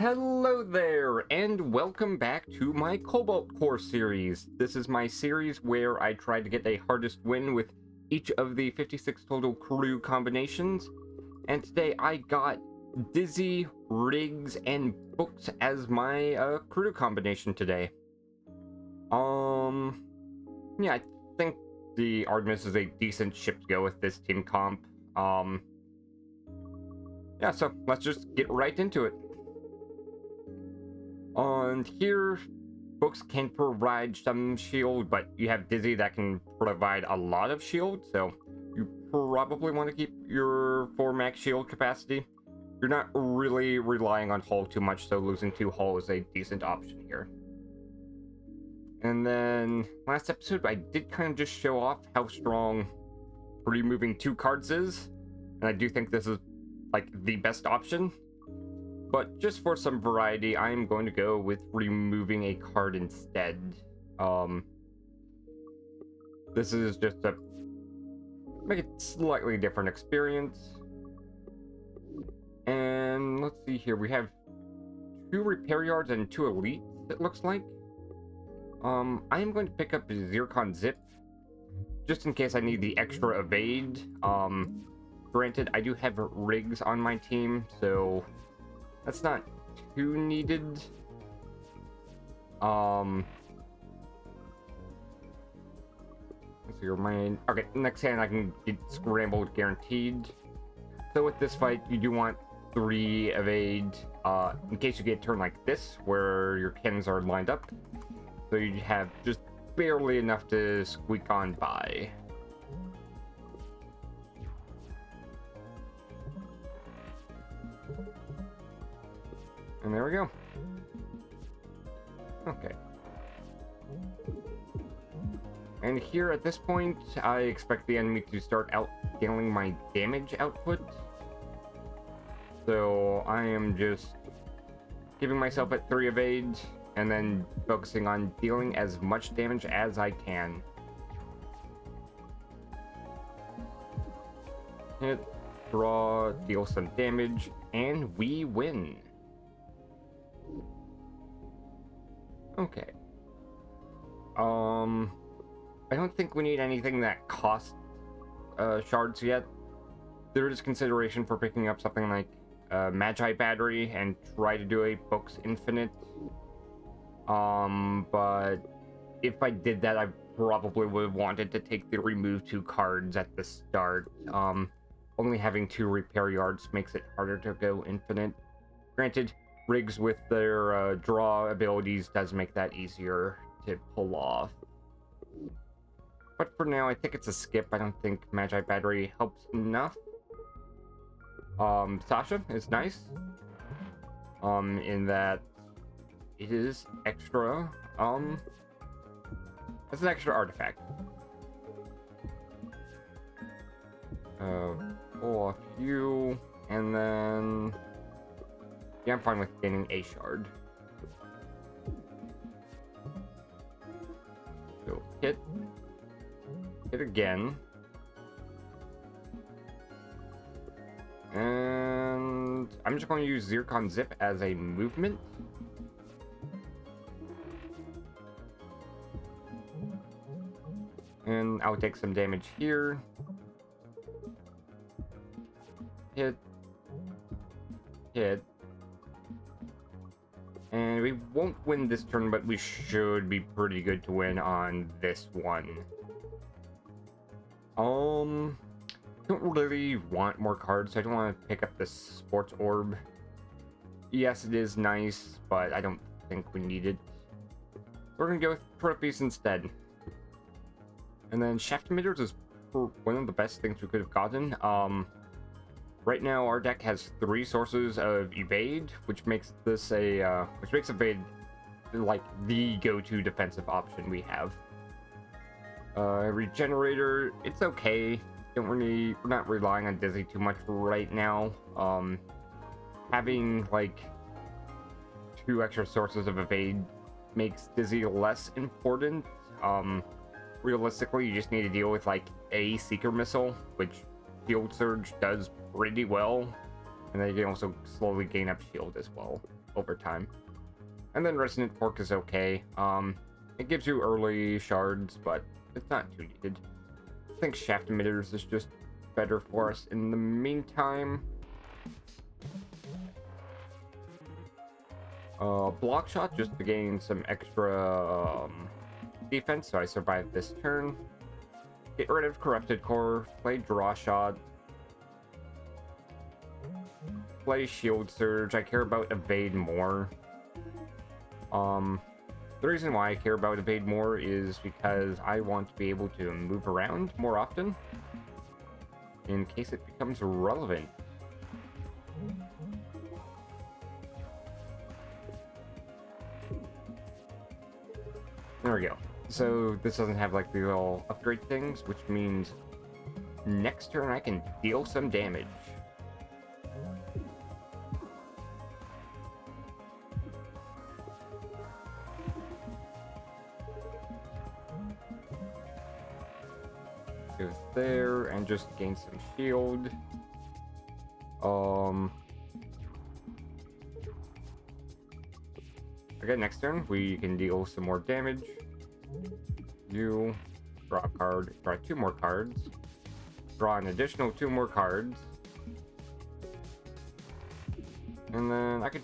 Hello there, and welcome back to my Cobalt Core series. This is my series where I try to get a hardest win with each of the 56 total crew combinations. And today I got Dizzy, Riggs, and Books as my crew combination today. Yeah, I think the Artemis is a decent ship to go with this team comp. Yeah, so let's just get right into it. And here, Books can provide some shield, but you have Dizzy that can provide a lot of shield, so you probably want to keep your 4 max shield capacity. You're not really relying on hull too much, so losing 2 hull is a decent option here. And then, last episode, I did kind of just show off how strong removing 2 cards is, and I do think this is, like, the best option. But just for some variety, I'm going to go with removing a card instead. This is just to make it slightly different experience. And let's see here, we have 2 repair yards and 2 elites, it looks like. I am going to pick up Zircon Zip, just in case I need the extra evade. Granted, I do have Riggs on my team, so that's not too needed. Let's see, okay, next hand I can get scrambled guaranteed. So with this fight, you do want 3 evade, in case you get a turn like this, where your cannons are lined up. So you have just barely enough to squeak on by. And there we go. Okay. And here at this point, I expect the enemy to start scaling my damage output. So I am just giving myself at 3 evade and then focusing on dealing as much damage as I can. Hit, draw, deal some damage, and we win. Okay. I don't think we need anything that costs shards yet. There is consideration for picking up something like Magi Battery and try to do a Books Infinite. But if I did that, I probably would have wanted to take the remove 2 cards at the start. Only having 2 repair yards makes it harder to go infinite. Granted, Riggs with their draw abilities does make that easier to pull off. But for now, I think it's a skip. I don't think Magi Battery helps enough. Sasha is nice. In that it is extra. It's an extra artifact. Pull a few, and then yeah, I'm fine with gaining a shard. So hit again, and I'm just going to use Zircon Zip as a movement. And I'll take some damage here. Hit. And we won't win this turn, but we should be pretty good to win on this one. Don't really want more cards, so I don't want to pick up this Sports Orb. Yes, it is nice, but I don't think we need it. We're gonna go with Trophies instead. And then Shaft Emitters is one of the best things we could have gotten. Right now, our deck has 3 sources of evade, which makes this evade like the go-to defensive option we have. Regenerator, it's okay. We're not relying on Dizzy too much right now. Having like 2 extra sources of evade makes Dizzy less important. Realistically, you just need to deal with like a Seeker Missile, which Shield Surge does pretty well, and then you can also slowly gain up shield as well. over time. And then Resonant Fork is okay. It gives you early shards, but it's not too needed. I think Shaft Emitters is just better for us in the meantime. Block Shot just to gain some extra defense, so I survived this turn. Get rid of Corrupted Core, play Draw Shot, play Shield Surge. I care about Evade more. The reason why I care about Evade more is because I want to be able to move around more often in case it becomes relevant. There we go. So this doesn't have like the little upgrade things, which means next turn I can deal some damage. Go there and just gain some shield. Okay, next turn we can deal some more damage. You draw a card, draw 2 more cards, draw an additional 2 more cards, and then I could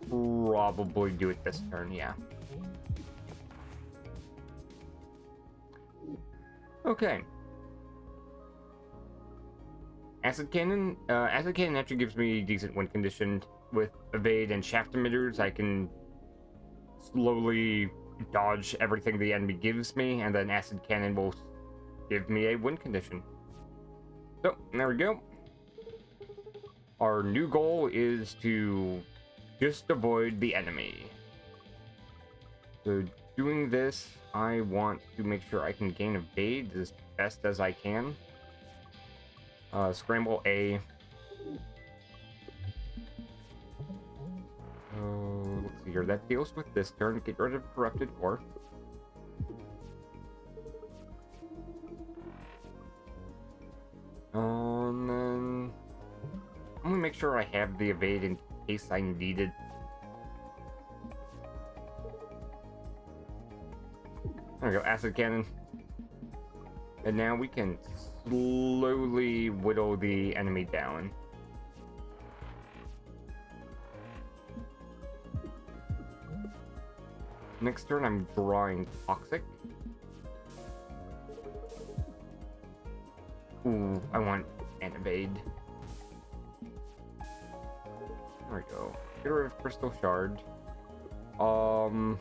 probably do it this turn, yeah. Okay. Acid Cannon actually gives me decent win condition. With Evade and Shaft Emitters, I can slowly dodge everything the enemy gives me, and then Acid Cannon will give me a win condition. So, there we go. Our new goal is to just avoid the enemy. So, doing this, I want to make sure I can gain Evade as best as I can. Scramble A. Let's see here. That deals with this turn. Get rid of Corrupted Core. And then I'm gonna make sure I have the Evade in case I need it. There we go. Acid Cannon. And now we can slowly whittle the enemy down. Next turn, I'm drawing Toxic. Ooh, I want an Evade. There we go. Get rid of Crystal Shard. Could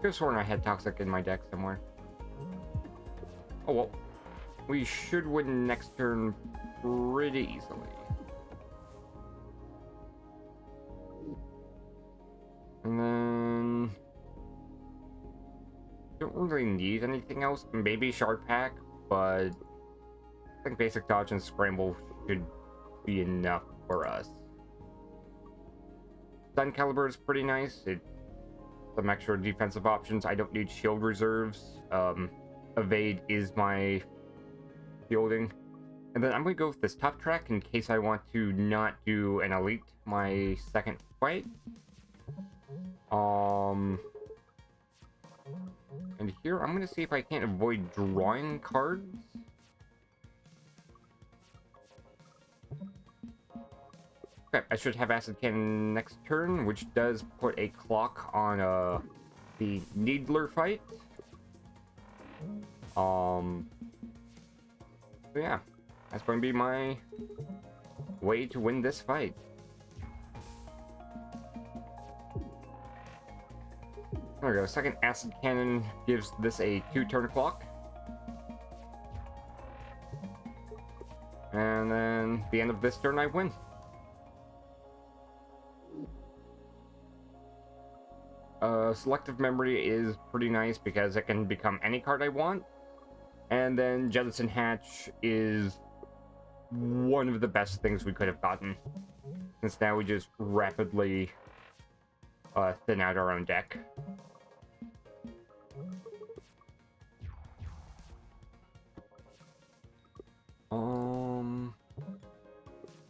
have sworn I had Toxic in my deck somewhere. Oh well. We should win next turn pretty easily. And then don't really need anything else. Maybe Shard Pack, but I think Basic Dodge and Scramble should be enough for us. Sun Caliber is pretty nice. It some extra defensive options. I don't need shield reserves. Evade is my shielding. And then I'm going to go with this Tough Track in case I want to not do an Elite my second fight. And here I'm going to see if I can't avoid drawing cards. Okay, I should have Acid Cannon next turn, which does put a clock on the Needler fight. So yeah, that's going to be my way to win this fight. There we go. Second Acid Cannon gives this a 2-turn clock. And then the end of this turn, I win. Selective Memory is pretty nice because it can become any card I want. And then Jettison Hatch is one of the best things we could have gotten, since now we just rapidly thin out our own deck.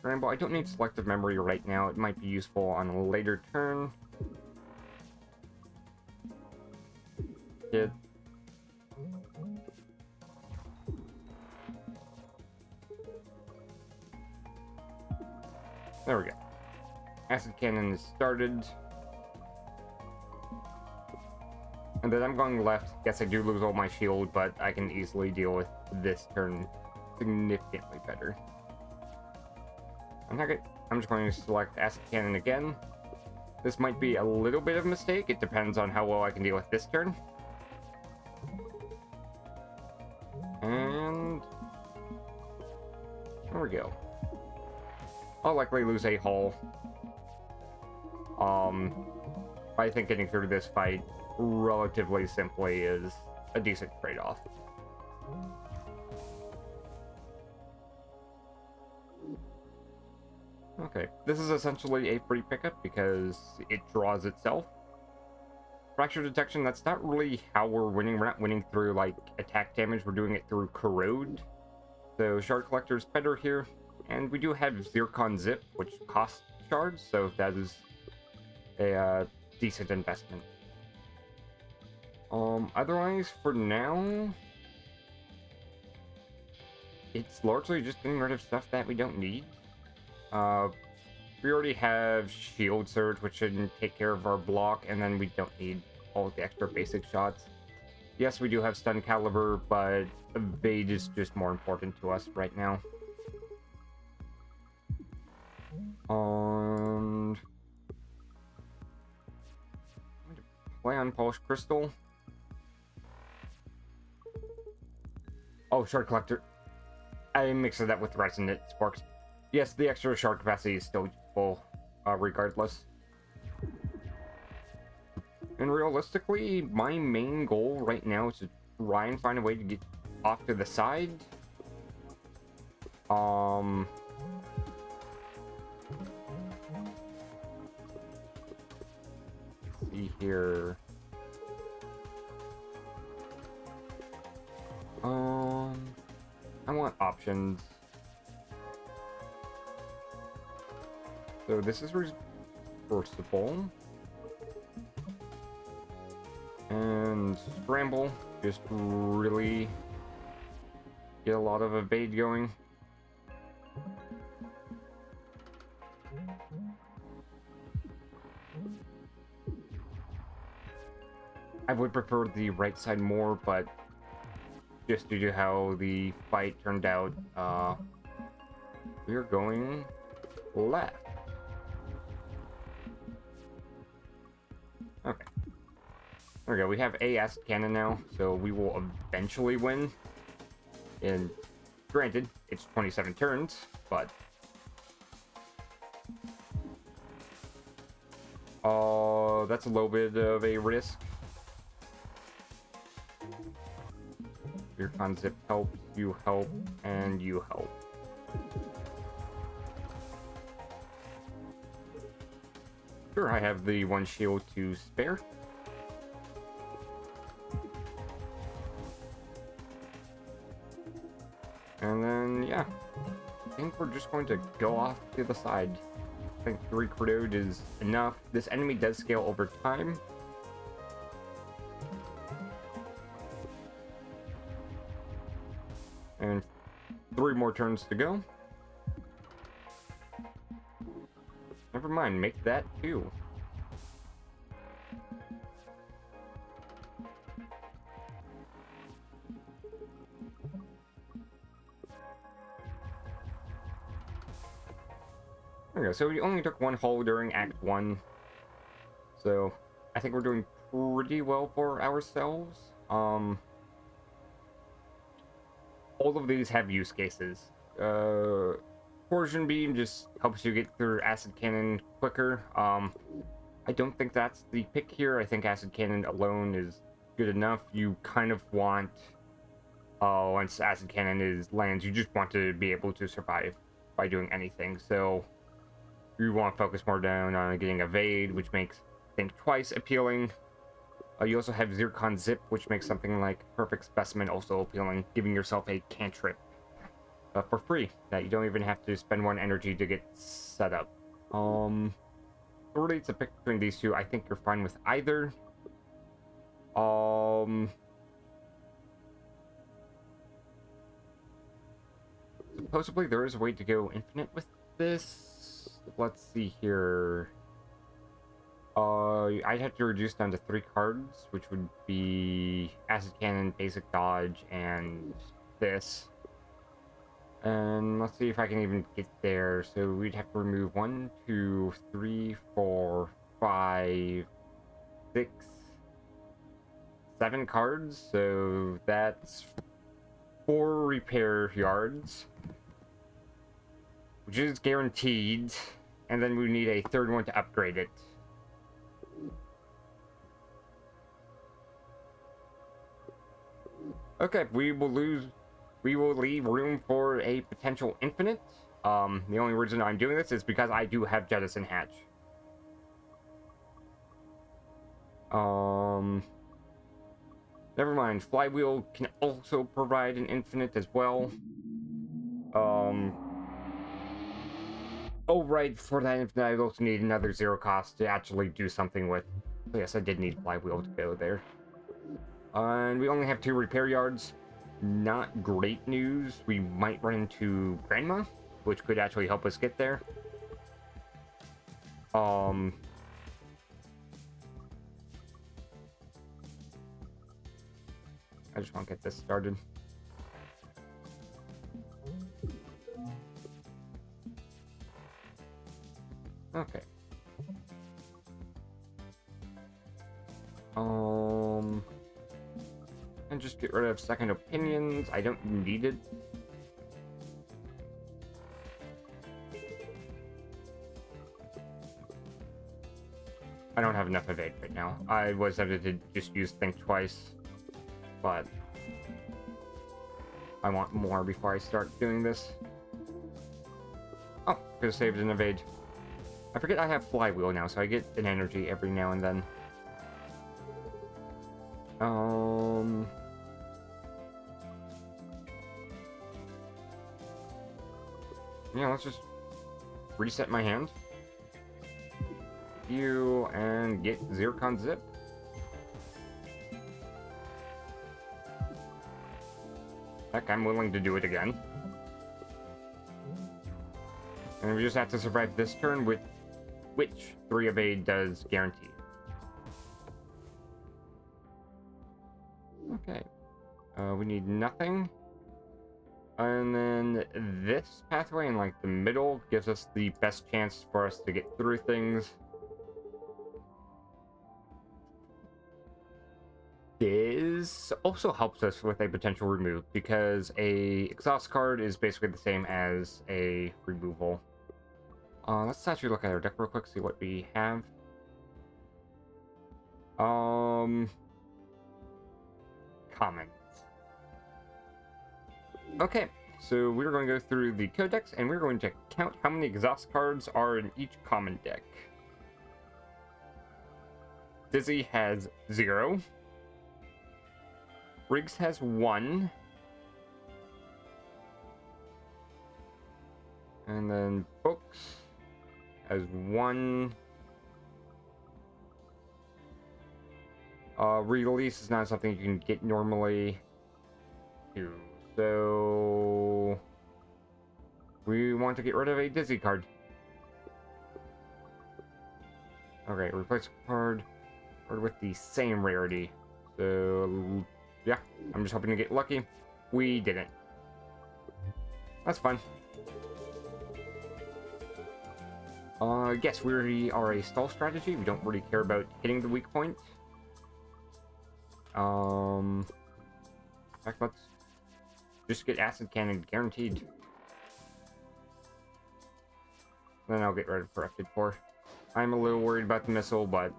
Scramble. I don't need selective memory right now. It might be useful on a later turn. Hit. There we go. Acid Cannon is started. And then I'm going left. Yes, I do lose all my shield, but I can easily deal with this turn significantly better. I'm just going to select Acid Cannon again. This might be a little bit of a mistake. It depends on how well I can deal with this turn. And there we go. I'll likely lose a hull. I think getting through this fight relatively simply is a decent trade-off. Okay, this is essentially a free pickup because it draws itself. Fracture detection, that's not really how we're winning. We're not winning through, like, attack damage. We're doing it through corrode. So Shard Collector's better here. And we do have Zircon Zip, which costs shards, so that is a decent investment. Otherwise, for now, it's largely just getting rid of stuff that we don't need. We already have Shield Surge, which should take care of our block, and then we don't need all the extra basic shots. Yes, we do have Stun Caliber, but Evade is just more important to us right now. And I'm going to play on Polished Crystal. Oh, Shard Collector. I mixed it up with Resonant Sparks. Yes, the extra shard capacity is still useful, regardless. And realistically, my main goal right now is to try and find a way to get off to the side. Let's see here. I want options. So this is reversible. And Scramble, just really get a lot of evade going. I would prefer the right side more, but just due to how the fight turned out, we're going left. Okay. There we go. We have a Acid Cannon now, so we will eventually win. And granted, it's 27 turns, but that's a little bit of a risk. Your Zip helps, you help, and you help. Sure, I have the one shield to spare. And then, yeah, I think we're just going to go off to the side. I think 3 corrode is enough. This enemy does scale over time. And 3 more turns to go. Never mind, make that 2. There we go. So we only took 1 hull during Act 1. So I think we're doing pretty well for ourselves. All of these have use cases. Torsion Beam just helps you get through Acid Cannon quicker. I don't think that's the pick here. I think Acid Cannon alone is good enough. You kind of want, once Acid Cannon lands, you just want to be able to survive by doing anything. So you want to focus more down on getting Evade, which makes Think Twice appealing. You also have Zircon Zip, which makes something like Perfect Specimen also appealing, giving yourself a cantrip for free, that you don't even have to spend one energy to get set up. Really, it's a pick between these two. I think you're fine with either. Supposedly there is a way to go infinite with this. Let's see here. I'd have to reduce down to 3 cards, which would be Acid Cannon, Basic Dodge, and this. And let's see if I can even get there. So we'd have to remove 1, 2, 3, 4, 5, 6, 7 cards. So that's 4 repair yards, which is guaranteed. And then we need a third one to upgrade it. Okay, we will leave room for a potential infinite. The only reason I'm doing this is because I do have Jettison Hatch. Never mind. Flywheel can also provide an infinite as well. Oh, right, for that infinite, I also need another 0 cost to actually do something with. So yes, I did need Flywheel to go there. And we only have 2 repair yards. Not great news. We might run into Grandma, which could actually help us get there. I just want to get this started. Okay. And just get rid of second opinions. I don't need it. I don't have enough evade right now. I was tempted to just use think twice, but I want more before I start doing this. Oh, could have saved an evade. I forget I have Flywheel now, so I get an energy every now and then. Yeah, let's just reset my hand. You and get Zircon Zip. Heck, I'm willing to do it again. And we just have to survive this turn, with which 3 evade does guarantee. Okay. We need nothing. And then this pathway in like the middle gives us the best chance for us to get through things. This also helps us with a potential remove, because a exhaust card is basically the same as a removal. Let's actually look at our deck real quick, see what we have. Commons. Okay, so we're going to go through the codex and we're going to count how many exhaust cards are in each common deck. Dizzy has 0. Riggs has 1. And then Books has 1. Release is not something you can get normally. 2. So we want to get rid of a Dizzy card. Okay, replace card with the same rarity. So yeah, I'm just hoping to get lucky. We didn't. That's fun. Yes, we are a stall strategy. We don't really care about hitting the weak point. In fact, let's just get Acid Cannon guaranteed. Then I'll get rid of Corrupted Core. I'm a little worried about the missile, but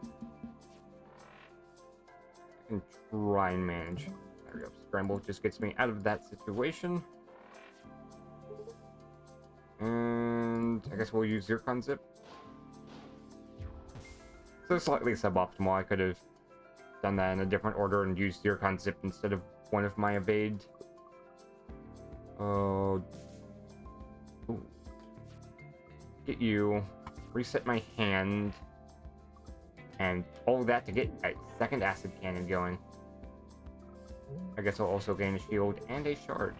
I can try and manage. There we go. Scramble just gets me out of that situation. And I guess we'll use Zircon Zip. So slightly suboptimal. I could have done that in a different order and used Zircon Zip instead of one of my evade. Oh, Ooh. Get you. Reset my hand. And all that to get a second acid cannon going. I guess I'll also gain a shield and a shard.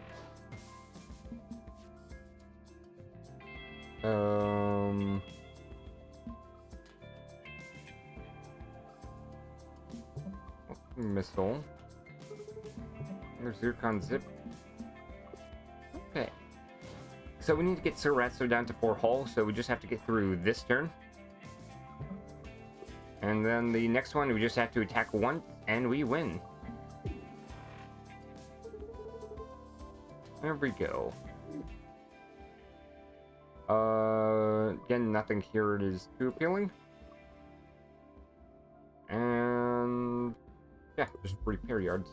Missile. There's Zircon Zip. Okay. So we need to get Suratsu down to 4 hull, so we just have to get through this turn. And then the next one, we just have to attack once, and we win. There we go. Again, nothing here is too appealing. And yeah, just repair yards.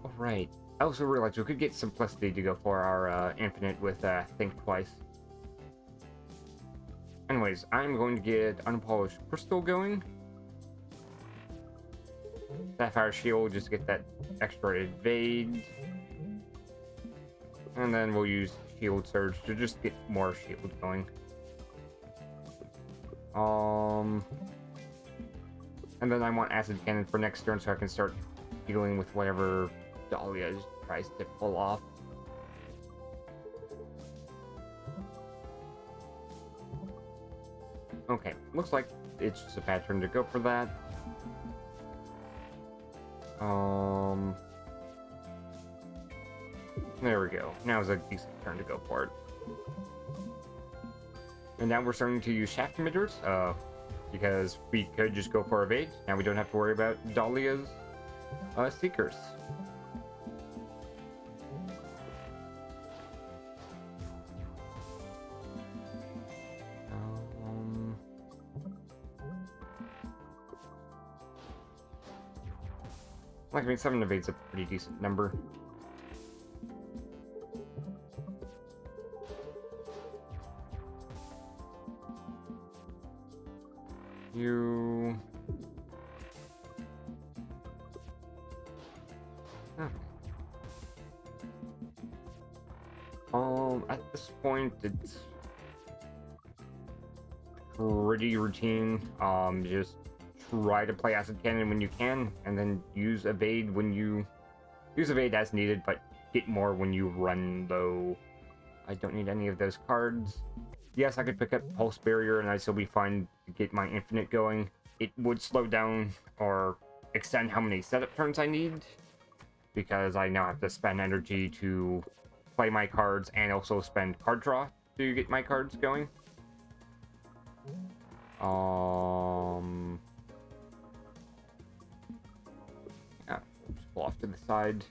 Alright. I also realized we could get Simplicity to go for our Infinite with Think Twice. Anyways, I'm going to get Unpolished Crystal going. Sapphire Shield, just to get that extra evade. And then we'll use Shield Surge to just get more shield going. And then I want Acid Cannon for next turn so I can start dealing with whatever Dahlia tries to pull off. Okay, looks like it's just a bad turn to go for that. There we go. Now is a decent turn to go for it. And now we're starting to use shaft emitters, because we could just go for evade. Now we don't have to worry about Dahlia's Seekers. Like, I mean, 7 evade's a pretty decent number. You... Okay. At this point, it's pretty routine. Just try to play Acid Cannon when you can, and then use evade when you... Use evade as needed, but get more when you run low. I don't need any of those cards. Yes, I could pick up Pulse Barrier and I'd still be fine to get my Infinite going. It would slow down or extend how many setup turns I need, because I now have to spend energy to play my cards and also spend card draw to get my cards going. Yeah, just pull off to the side.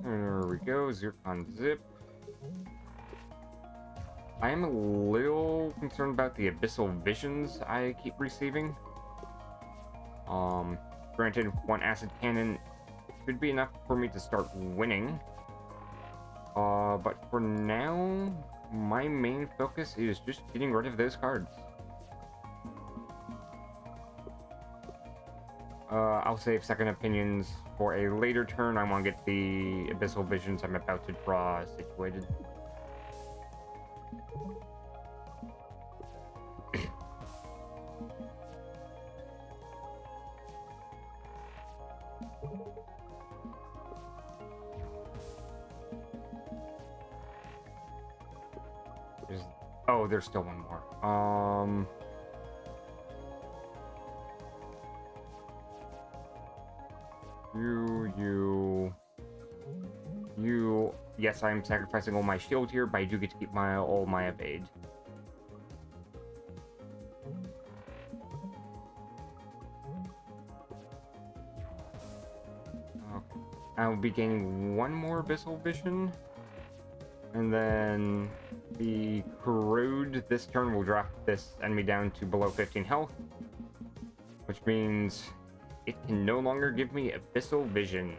There we go, Zircon Zip. I am a little concerned about the abyssal visions I keep receiving. Granted, 1 acid cannon should be enough for me to start winning. But for now, my main focus is just getting rid of those cards. I'll save second opinions for a later turn. I want to get the abyssal visions I'm about to draw situated. Oh, there's still one more. You. Yes, I'm sacrificing all my shield here, but I do get to keep all my evade. Okay. I'll be gaining 1 more abyssal vision. And then the Corrode this turn will drop this enemy down to below 15 health, which means it can no longer give me abyssal vision.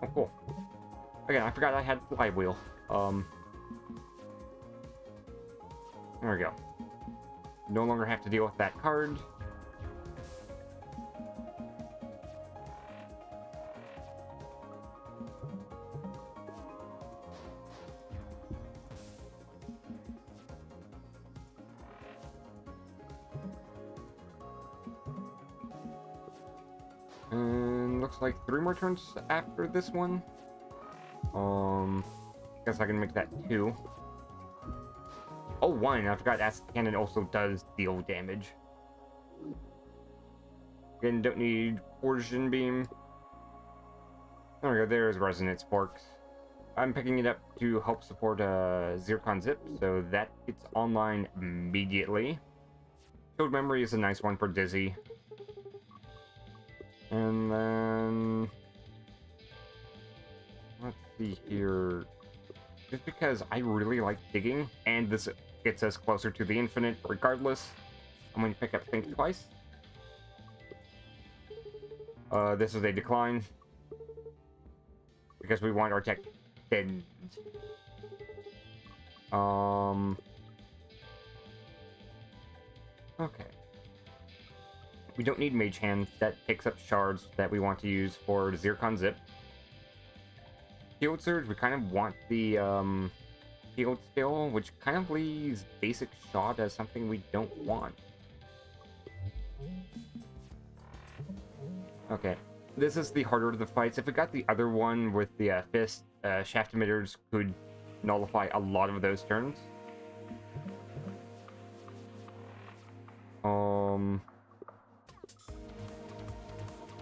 Oh, cool. Again, I forgot I had Flywheel. There we go. No longer have to deal with that card. And looks like 3 more turns after this one. Guess I can make that 2. Oh, 1. I forgot acid cannon also does deal damage. Again, don't need Origin Beam. There we go, there's Resonance Sparks. I'm picking it up to help support Zircon Zip, so that gets online immediately. Shield Memory is a nice one for Dizzy. And then... let's see here. Just because I really like digging, and this gets us closer to the infinite regardless, I'm going to pick up Think Twice. This is a decline. Because we want our tech dead. Okay. We don't need Mage Hand. That picks up shards that we want to use for Zircon Zip. Field Surge, we kind of want the Field still, which kind of leaves Basic Shot as something we don't want. Okay. This is the harder of the fights. If we got the other one with the Fist, Shaft Emitters could nullify a lot of those turns.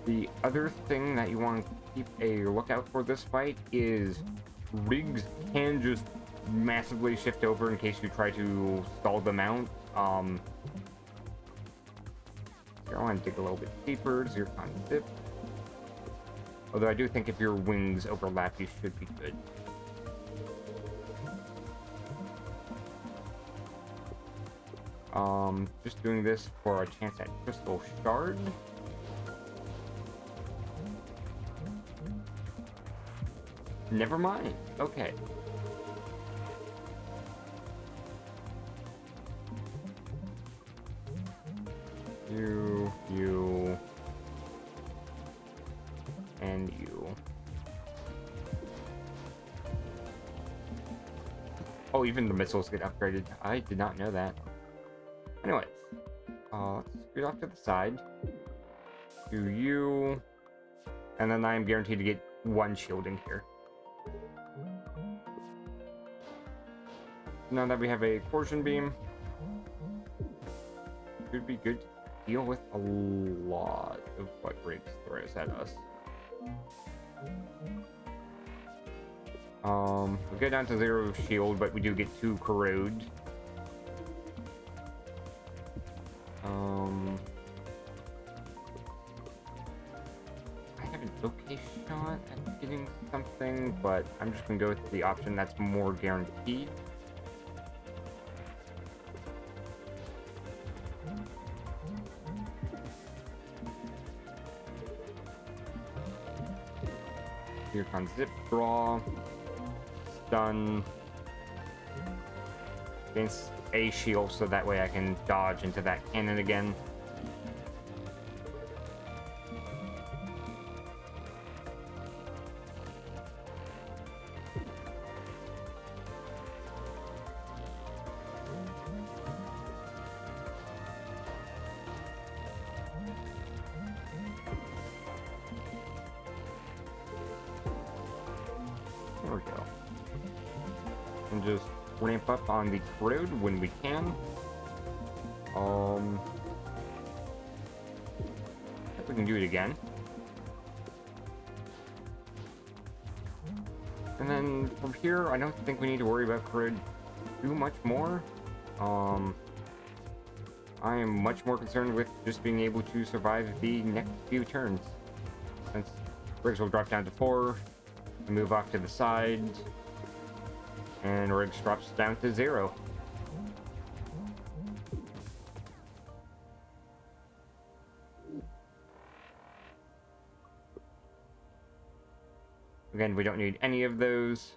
The other thing that you want to keep a lookout for this fight is rigs can just massively shift over in case you try to stall them out. Here, I want to dig a little bit deeper. Zircon Zip. Although I do think if your wings overlap, you should be good. Just doing this for a chance at Crystal Shard. Never mind. Okay. You, and you. Oh, even the missiles get upgraded. I did not know that. Anyways, let's scoot off to the side. Do you, and then I am guaranteed to get 1 shielding here. Now that we have a Torsion Beam, should be good to deal with a lot of what Riggs throws at us. We go down to 0 shield, but we do get 2 corrode. I have an okay shot at getting something, but I'm just gonna go with the option that's more guaranteed. Zircon Zip Draw. Stun. Against a shield, so that way I can dodge into that cannon again. There we go. And just ramp up on the corrode when we can. I think we can do it again. And then from here, I don't think we need to worry about corrode too much more. I am much more concerned with just being able to survive the next few turns. Since Riggs will drop down to 4, move off to the side, and Riggs drops down to 0. Again, we don't need any of those.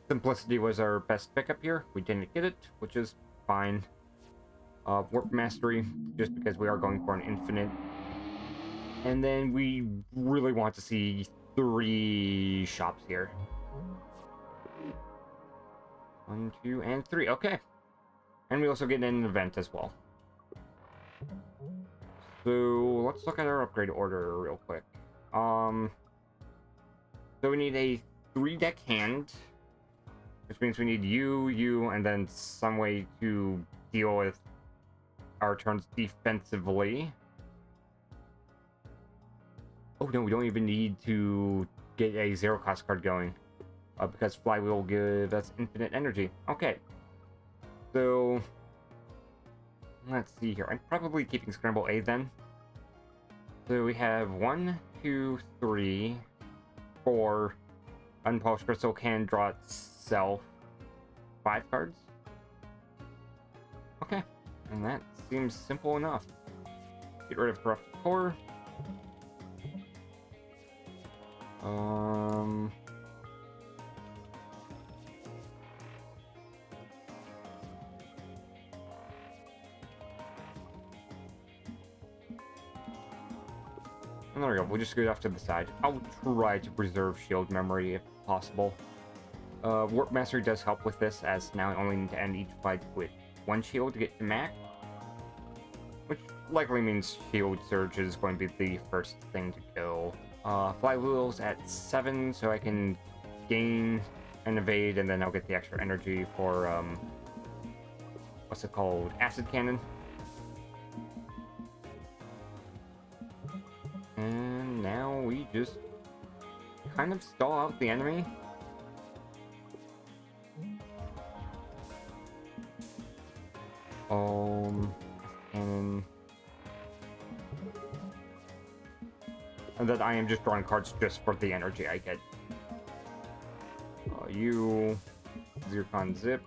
Simplicity was our best pickup here. We didn't get it, which is fine. Warp Mastery, just because we are going for an infinite. And then we really want to see 3 shops here. 1, 2, and 3. Okay. And we also get an event as well. So let's look at our upgrade order real quick. So we need a 3-deck hand, which means we need you, and then some way to deal with our turns defensively. Oh no, we don't even need to get a 0-cost card going, because Flywheel will give us infinite energy. Okay, so let's see here. I'm probably keeping Scramble A then. So we have 1, 2, 3, 4. Unpolished Crystal can draw itself 5 cards. Okay, and that seems simple enough. Get rid of Corrupted Core. And there we go, we'll just scoot off to the side. I'll try to preserve shield memory if possible. Warp Mastery does help with this, as now I only need to end each fight with 1 shield to get to max. Which likely means Shield Surge is going to be the first thing to go. Flywheel's at 7, so I can gain and evade, and then I'll get the extra energy for, what's it called? Acid Cannon. And now we just kind of stall out the enemy. Cannon. And that I am just drawing cards just for the energy I get. You, Zircon Zip.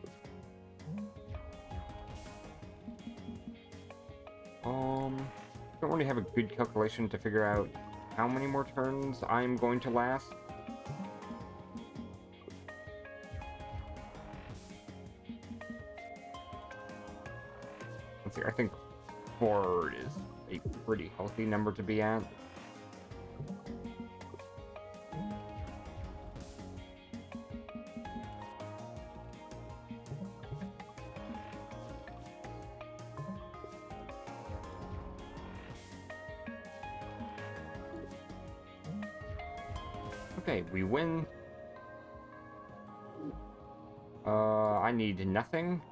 Don't really have a good calculation to figure out how many more turns I'm going to last. Let's see, I think 4 is a pretty healthy number to be at. Okay, we win. I need nothing.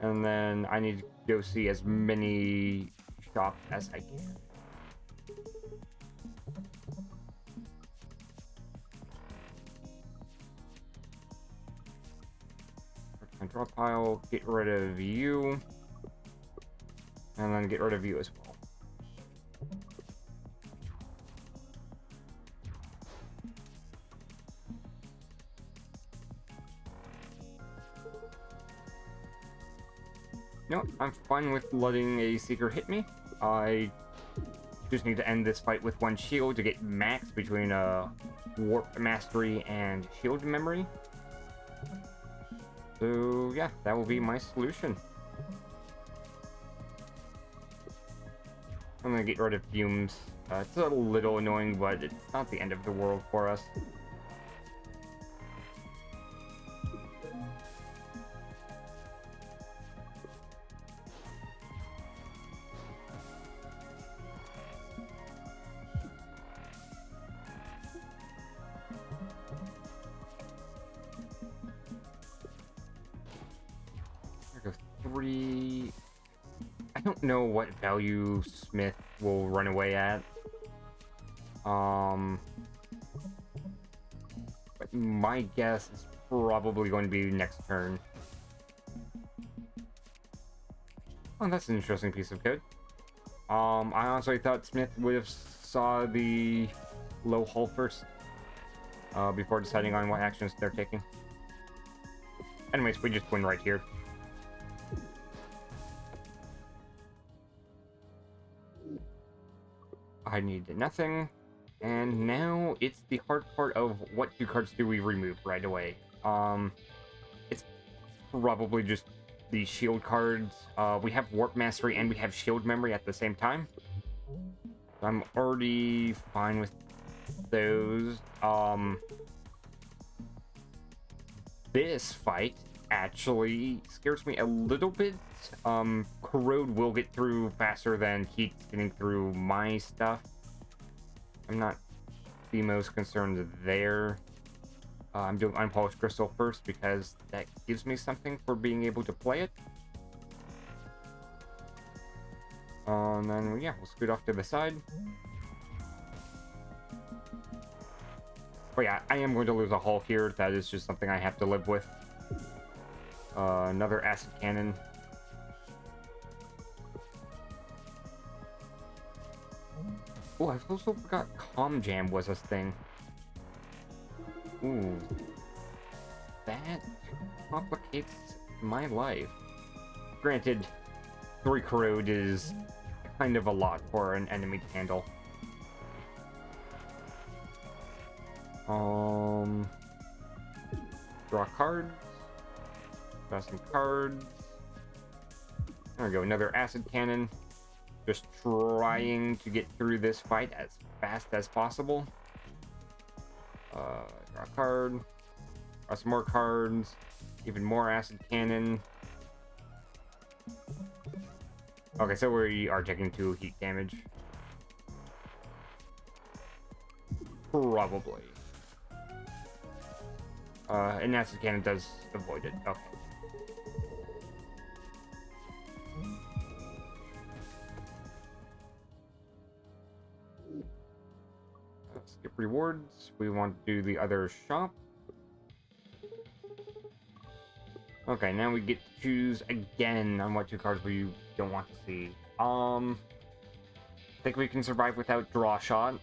And then I need to go see as many shops as I can. Draw pile, get rid of you. And then get rid of you as well. No, I'm fine with letting a Seeker hit me. I just need to end this fight with 1 shield to get max between Warp Mastery and Shield Memory. So yeah, that will be my solution. I'm gonna get rid of Fumes. It's a little annoying, but it's not the end of the world for us. There goes 3. I don't know what value Smith will run away at. But my guess is probably going to be next turn. Oh, that's an interesting piece of code. I honestly thought Smith would have saw the low hull first, before deciding on what actions they're taking. Anyways, we just win right here. I need nothing. And now it's the hard part of what 2 cards do we remove right away. It's probably just the shield cards. We have Warp Mastery and we have Shield Memory at the same time. So I'm already fine with those. This fight actually scares me a little bit. Corrode will get through faster than heat's getting through my stuff. I'm not the most concerned there. I'm doing unpolished crystal first because that gives me something for being able to play it. And then, yeah, we'll scoot off to the side. But yeah, I am going to lose a hull here. That is just something I have to live with. Another acid cannon. Oh, I also forgot Calm Jam was a thing. Ooh. That complicates my life. Granted, 3 corrode is kind of a lot for an enemy to handle. Draw cards. Draw some cards. There we go, another acid cannon. Just trying to get through this fight as fast as possible. Draw a card. Draw some more cards. Even more acid cannon. Okay, so we are taking 2 heat damage. Probably. And acid cannon does avoid it. Okay. Skip rewards. We want to do the other shop. Okay, now we get to choose again on what 2 cards we don't want to see. I think we can survive without draw shot.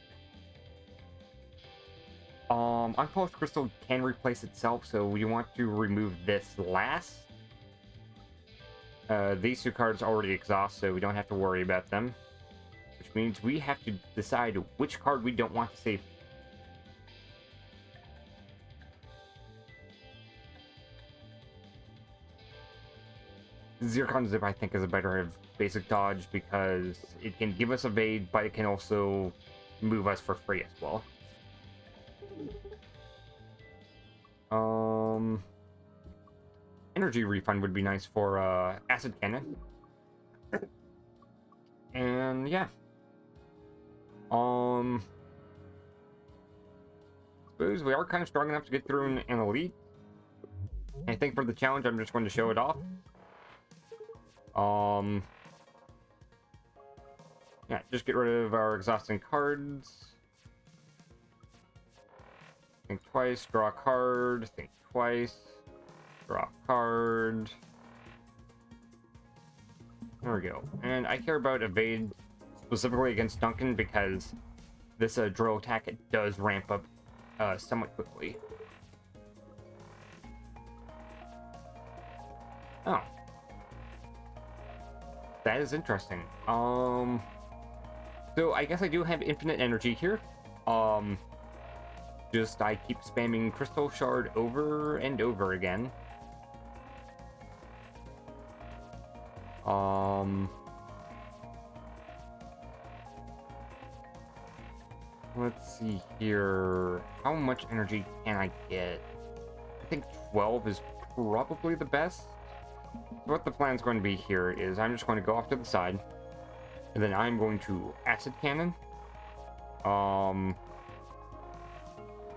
Unpolished crystal can replace itself, so we want to remove this last. These 2 cards already exhaust, so we don't have to worry about them. Which means we have to decide which card we don't want to save. Zircon Zip, I think, is a better basic dodge because it can give us evade, but it can also move us for free as well. Energy refund would be nice for acid cannon. And yeah. Suppose we are kind of strong enough to get through an elite. I think for the challenge, I'm just going to show it off. Yeah, just get rid of our exhausting cards. Think twice, draw a card, think twice, draw a card. There we go. And I care about evade specifically against Duncan because this drill attack does ramp up somewhat quickly. Oh. That is interesting. So I guess I do have infinite energy here. Just I keep spamming Crystal Shard over and over again. Let's see here. How much energy can I get? I think 12 is probably the best. What the plan's going to be here is I'm just going to go off to the side, and then I'm going to acid cannon. I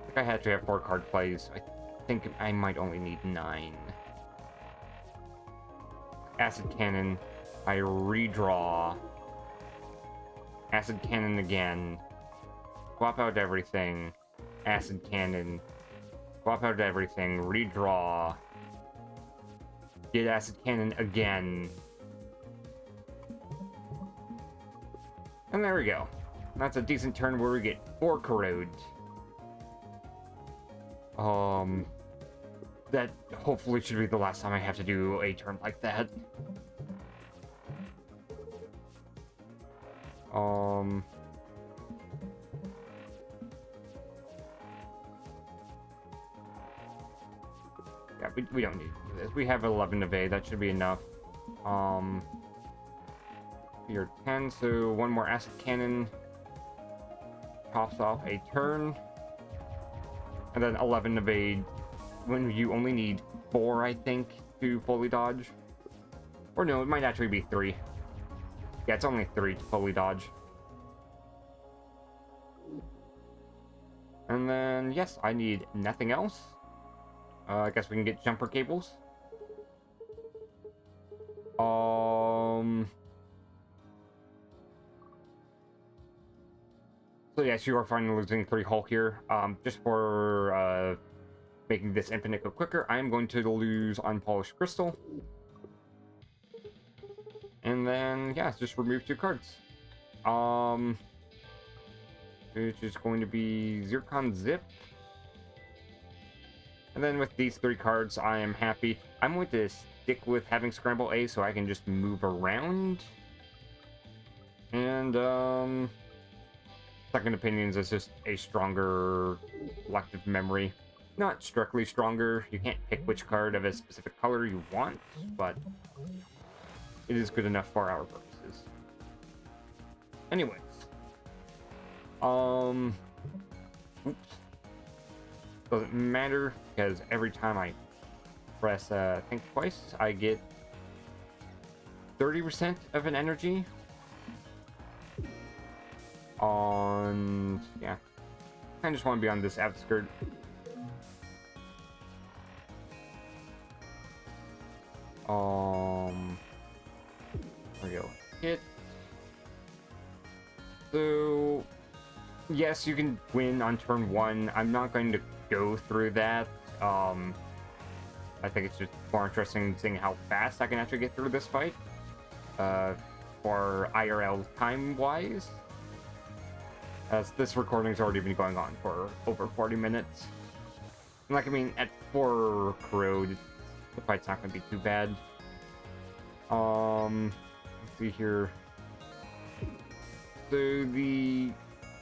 think I had to have 4 card plays. I think I might only need 9. Acid cannon. I redraw. Acid cannon again. Swap out everything. Acid cannon. Swap out everything. Redraw. Get acid cannon again. And there we go. That's a decent turn where we get 4 corrode. That hopefully should be the last time I have to do a turn like that. Yeah, we don't need to do this. We have 11 evade, that should be enough. You're 10, so 1 more acid cannon. Chops off a turn. And then 11 evade when you only need 4, I think, to fully dodge. Or no, it might actually be 3. Yeah, it's only 3 to fully dodge. And then, yes, I need nothing else. I guess we can get jumper cables. So yes, you are finally losing 3 hull here. Just for making this infinite go quicker, I am going to lose unpolished crystal. And then, yeah, just remove 2 cards. Which is going to be Zircon Zip. And then with these 3 cards, I am happy. I'm going to stick with having Scramble A so I can just move around. And, Second Opinions is just a stronger collective memory. Not strictly stronger. You can't pick which card of a specific color you want, but it is good enough for our purposes. Anyways. Oops. Doesn't matter, because every time I press think twice, I get 30% of an energy. Yeah. I just want to be on this outskirt. There we go. Hit. So, yes, you can win on turn 1. I'm not going to go through that. I think it's just more interesting seeing how fast I can actually get through this fight. For IRL time-wise. As this recording's already been going on for over 40 minutes. And like, I mean, at 4 corrode, the fight's not going to be too bad. Let's see here. So the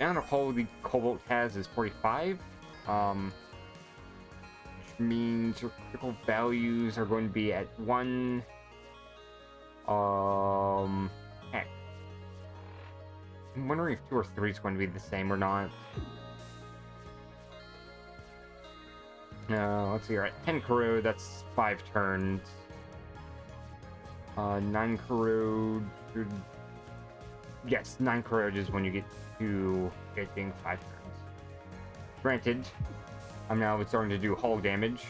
amount of hull the Cobalt has is 45. Which means your critical values are going to be at 1. Heck. I'm wondering if 2 or 3 is going to be the same or not. No, let's see here. At 10 corrode, that's 5 turns. 9 corrode. Yes, 9 corrode is when you get to it being 5 turns. Granted, I'm now starting to do hull damage.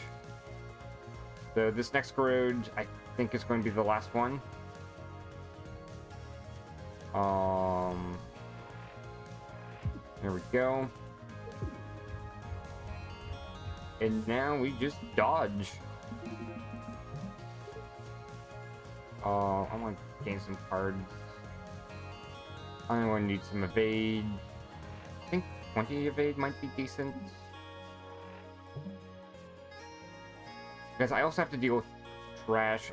So this next corrode, I think, is going to be the last one. There we go. And now we just dodge. I want to gain some cards. I'm going to need some evade. I think 20 evade might be decent. Because I also have to deal with trash.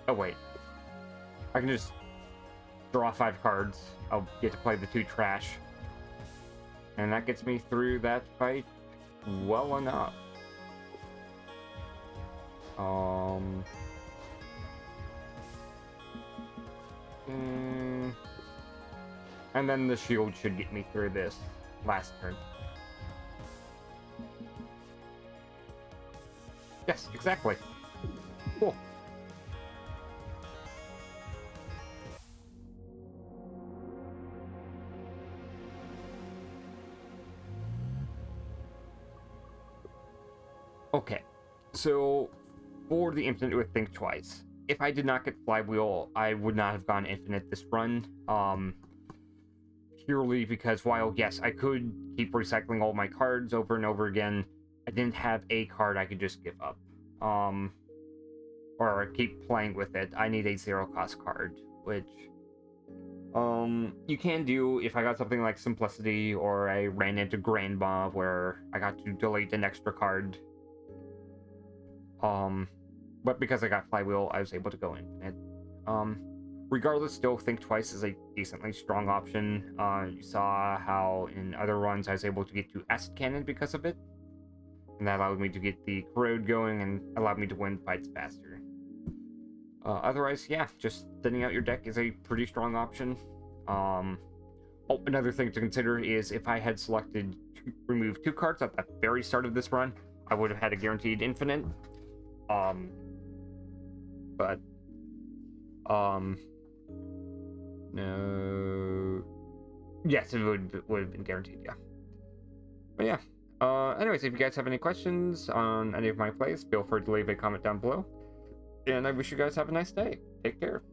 Oh wait. I can just draw 5 cards. I'll get to play the 2 trash. And that gets me through that fight well enough. And then the shield should get me through this last turn. Yes, exactly. Cool. Okay, so for the infinite with Think Twice, if I did not get Flywheel, I would not have gone infinite this run. Purely because while, yes, I could keep recycling all my cards over and over again, I didn't have a card I could just give up. Or keep playing with it. I need a 0-cost card, which you can do if I got something like Simplicity, or I ran into Grandma where I got to delete an extra card. But because I got Flywheel, I was able to go infinite. Regardless, still Think Twice is a decently strong option. You saw how in other runs I was able to get to Acid Cannon because of it. And that allowed me to get the corrode going and allowed me to win fights faster. Otherwise, yeah, just thinning out your deck is a pretty strong option. Oh, another thing to consider is if I had selected to remove 2 cards at the very start of this run, I would have had a guaranteed infinite. But no. Yes, it would have been guaranteed, yeah. But yeah. Anyways, if you guys have any questions on any of my plays, feel free to leave a comment down below. And I wish you guys have a nice day. Take care.